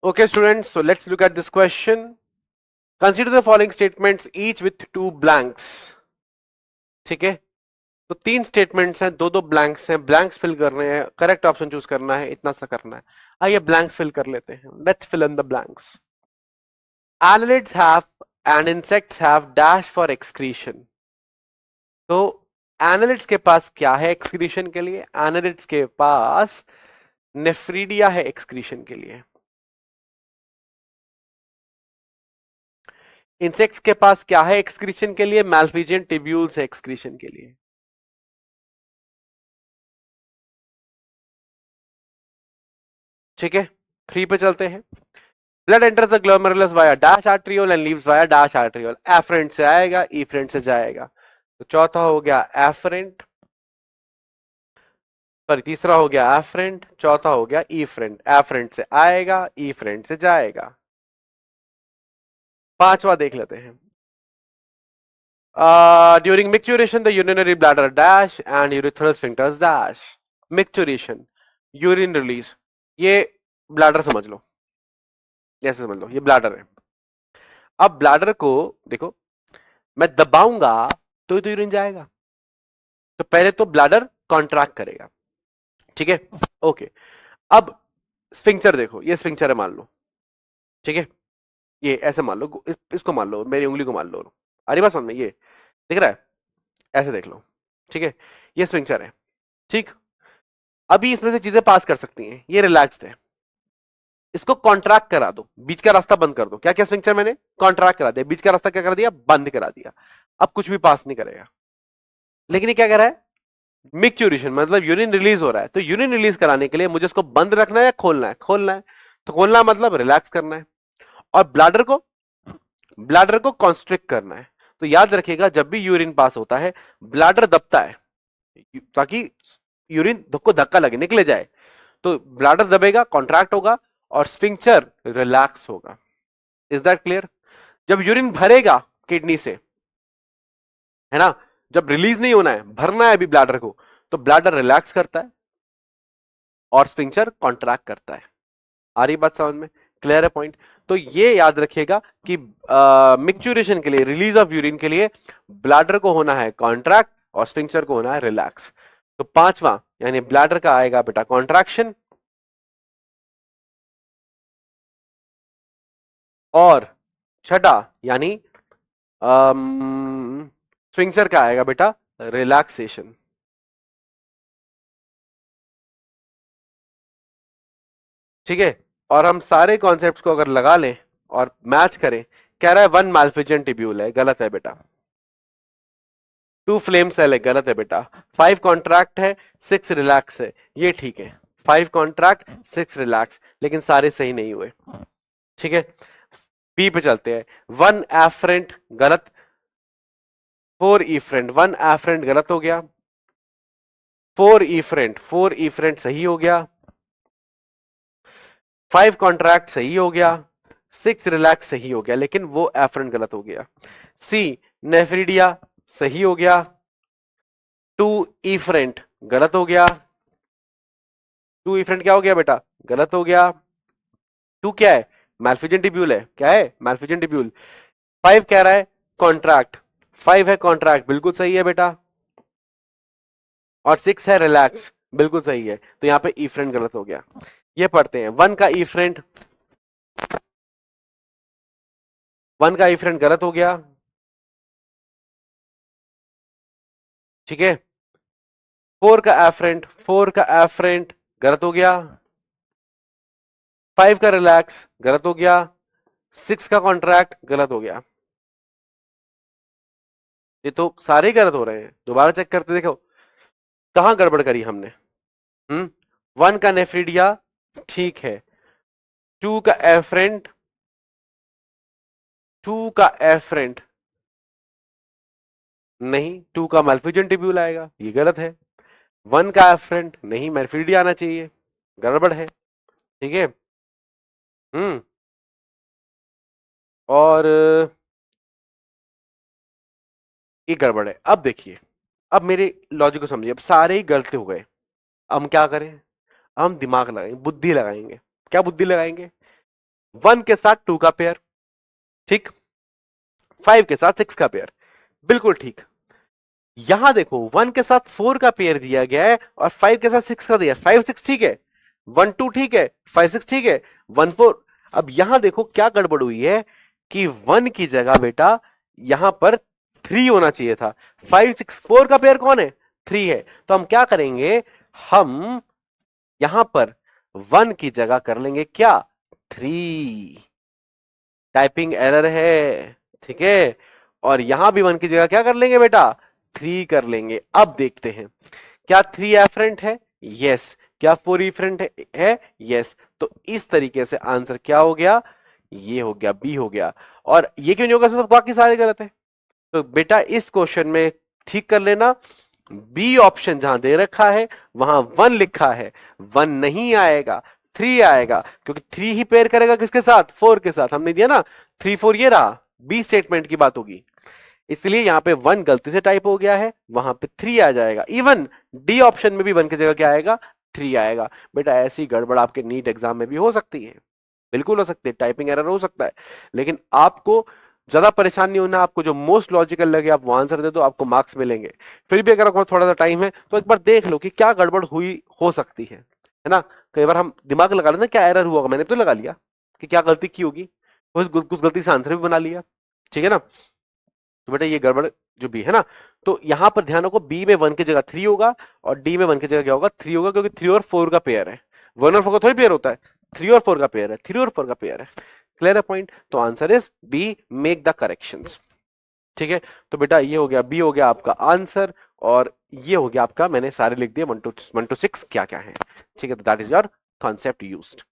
Okay, students, so let's look at this question. Consider the following statements, each with two blanks. ठीक है, तो तीन statements हैं, दो दो ब्लैंक्स हैं, ब्लैंक्स फिल करने हैं, करेक्ट ऑप्शन चूज करना है, इतना सा करना है। आइए ब्लैंक्स फिल कर लेते हैं, let's fill in the blanks. Annelids have and insects have dash for excretion. तो एनालिड्स के पास क्या है एक्सक्रीशन के लिए? एनालिड्स के पास नेफ्रीडिया है एक्सक्रीशन के लिए। इंसेक्ट्स के पास क्या है एक्सक्रीशन के लिए? मैल्फिजियन टिब्यूल्स है एक्सक्रीशन के लिए। ठीक है, 3 पे चलते हैं। Blood enters the glomerulus via dash arteriole and leaves via dash arteriole. Efferent से आएगा, ईफरेंट से जाएगा। तो चौथा हो गया एफरेंट, सॉरी तीसरा हो गया एफरेंट, चौथा हो गया ईफरेंट। एफरेंट से आएगा, ईफरेंट से जाएगा। पांचवा देख लेते हैं। During micturition the urinary bladder dash and urethral sphincters dash. Micturition, urine release, ये ब्लैडर समझ लो, ऐसे समझ लो ये ब्लैडर है। अब ब्लैडर को देखो, मैं दबाऊंगा तो यूरिन जाएगा, तो पहले तो ब्लैडर कॉन्ट्रैक्ट करेगा। ठीक है, ओके। अब स्फिंक्टर देखो, ये स्फिंक्टर है मान लो। ठीक है, ये ऐसे मान लो, इसको मान लो, मेरी उंगली को मान लो। अरे बात समझ में, ये दिख रहा है, ऐसे देख लो। ठीक है, ये स्फिंक्टर है। ठीक, अभी इसमें से चीजें पास कर सकती हैं, ये रिलैक्स्ड है। इसको कॉन्ट्रैक्ट करा दो, बीच का रास्ता बंद कर दो। क्या क्या स्फिंक्टर मैंने कॉन्ट्रैक्ट करा दिया, बीच का रास्ता क्या कर दिया? बंद करा दिया। अब कुछ भी पास नहीं करेगा। लेकिन ये क्या कर रहा है? मिक्चुरेशन, मतलब यूरिन रिलीज हो रहा है। तो यूरिन रिलीज कराने के लिए मुझे इसको बंद रखना है या खोलना है? खोलना है। तो खोलना मतलब रिलैक्स करना है, और ब्लैडर को कॉन्स्ट्रिक्ट करना है। तो याद रखिएगा, जब भी यूरिन पास होता है ब्लैडर दबता है, ताकि यूरिन को धक्का लगे, निकले जाए। तो ब्लैडर दबेगा, कॉन्ट्रैक्ट होगा, और स्फिंक्टर रिलैक्स होगा। Is that clear? जब यूरिन भरेगा किडनी से, है ना, जब रिलीज नहीं होना है, भरना है अभी ब्लैडर को, तो ब्लैडर रिलैक्स करता है और स्फिंक्टर कॉन्ट्रैक्ट करता है। आ रही बात समझ में? क्लियर है पॉइंट? तो ये याद रखिएगा कि मिक्चुरेशन के लिए, रिलीज ऑफ यूरिन के लिए, ब्लैडर को होना है कॉन्ट्रैक्ट और स्फिंक्टर को होना है रिलैक्स। तो पांचवा यानी ब्लैडर का आएगा बेटा कॉन्ट्रैक्शन, और छठा यानी स्फिंक्टर का आएगा बेटा रिलैक्सेशन। ठीक है, और हम सारे कॉन्सेप्ट्स को अगर लगा लें और मैच करें, कह रहा है 1 माल्फिजियन टिब्यूल है, गलत है बेटा। 2 फ्लेम सेल है, गलत है बेटा। 5 कॉन्ट्रैक्ट है, 6 रिलैक्स है, ये ठीक है। 5 कॉन्ट्रैक्ट, 6 रिलैक्स, लेकिन सारे सही नहीं हुए। ठीक है, बी पे चलते हैं। 1 एफरेंट गलत, 4 इफरेंट, 1 एफरेंट गलत हो गया, 4 इफरेंट, 4 इफरेंट सही हो गया, 5 कॉन्ट्रैक्ट सही हो गया, 6 रिलैक्स सही हो गया, लेकिन वो एफरेंट गलत हो गया। सी नेफ्रीडिया सही हो गया, 2 इफरेंट गलत हो गया। 2 इफरेंट क्या हो गया बेटा? गलत हो गया। 2 क्या है? मैल्फिजियन टिब्यूल है। क्या है? Malpighian tubule. 5 कह रहा है कॉन्ट्रैक्ट, 5 है कॉन्ट्रैक्ट, बिल्कुल सही है बेटा। और 6 है रिलैक्स, बिल्कुल सही है। तो यहां पे ई फ्रेंड गलत हो गया। ये पढ़ते हैं, 1 का ई फ्रेंड, 1 का ई फ्रेंड गलत हो गया। ठीक है, 4 का एफरेंट, 4 का एफरेंट गलत हो गया। 5 का रिलैक्स गलत हो गया। 6 का कॉन्ट्रैक्ट गलत हो गया। ये तो सारे ही गलत हो रहे हैं, दोबारा चेक करते देखो कहां गड़बड़ करी हमने। 1 का नेफ्रीडिया ठीक है, 2 का एफरेंट, 2 का एफरेंट नहीं, 2 का मैल्फिजियन टिब्यूल आएगा, ये गलत है। 1 का एफरेंट नहीं, मैल्फिडिया आना चाहिए, गड़बड़ है। ठीक है, हम्म और ये गड़बड़ है। अब देखिए, अब मेरे लॉजिक को समझिए, अब सारे ही गलत हो गए। हम क्या करें? हम दिमाग लगाएंगे, बुद्धि लगाएंगे। क्या बुद्धि लगाएंगे? 1 के साथ 2 का पेयर, ठीक, 5 के साथ 6 का पेयर, बिल्कुल ठीक। यहां देखो 1 के साथ 4 का पेयर दिया गया है और 5 के साथ 6 का दिया है। 5 6 ठीक है, 1 2 ठीक है, 5 6 ठीक है, 1 4। अब यहां देखो क्या गड़बड़ हुई है कि 1 की जगह बेटा यहां पर 3 होना चाहिए था। 5 6 4 का पेयर कौन है, 3 है। तो हम क्या करेंगे, हम यहां पर 1 की जगह कर लेंगे क्या, 3। टाइपिंग एरर है, ठीक है। और यहां भी 1 की जगह क्या कर लेंगे बेटा, 3 कर लेंगे। अब देखते हैं क्या 3 एफरेंट है, यस। क्या 4 इफरेंट है, यस। तो इस तरीके से आंसर क्या हो गया, ये हो गया, बी हो गया। और ये क्यों नहीं होगा, सब बाकी सारे गलत है। तो बेटा इस क्वेश्चन में ठीक कर लेना, बी ऑप्शन जहां दे रखा है वहां 1 लिखा है, 1 नहीं आएगा, 3 आएगा, क्योंकि 3 ही पेयर करेगा किसके साथ, 4 के साथ। हमने दिया ना 3 4, ये रहा, बी स्टेटमेंट की बात होगी। इसलिए यहां पे 1 गलती से टाइप हो गया है, वहां पे 3 आ जाएगा। इवन डी ऑप्शन में भी 1 की जगह क्या आएगा, 3 आएगा। बेटा ऐसी गड़बड़ आपके नीट एग्जाम में भी हो सकती है, बिल्कुल हो सकती है, टाइपिंग एरर हो सकता है। लेकिन आपको ज्यादा परेशान नहीं होना, आपको जो मोस्ट लॉजिकल लगे आप वो आंसर दे दो, आपको मार्क्स मिलेंगे। फिर भी अगर आपको थोड़ा सा टाइम है तो एक बार देख लो कि क्या गड़बड़ हुई हो सकती है ना। कई बार हम दिमाग लगा लेते हैं क्या एरर हुआ होगा, मैंने तो लगा लिया कि क्या गलती की होगी, कुछ गलती से आंसर भी बना लिया, ठीक है ना। तो बेटा ये गड़बड़ जो बी है ना, तो यहां पर ध्यान रखो, बी में 1 की जगह 3 होगा और डी में 1 की जगह क्या होगा, 3 होगा, क्योंकि 3 और 4 का पेयर है। 1 और 4 का थोड़ी पेयर होता है, 3 और 4 का पेयर है, 3 और 4 का पेयर है। क्लियर है पॉइंट। तो answer is B, make the corrections, ठीक है। तो बेटा ये हो गया, बी हो गया आपका आंसर, और ये हो गया आपका, मैंने सारे लिख दिए 1 to 6 क्या क्या है, ठीक है। तो that is your concept used.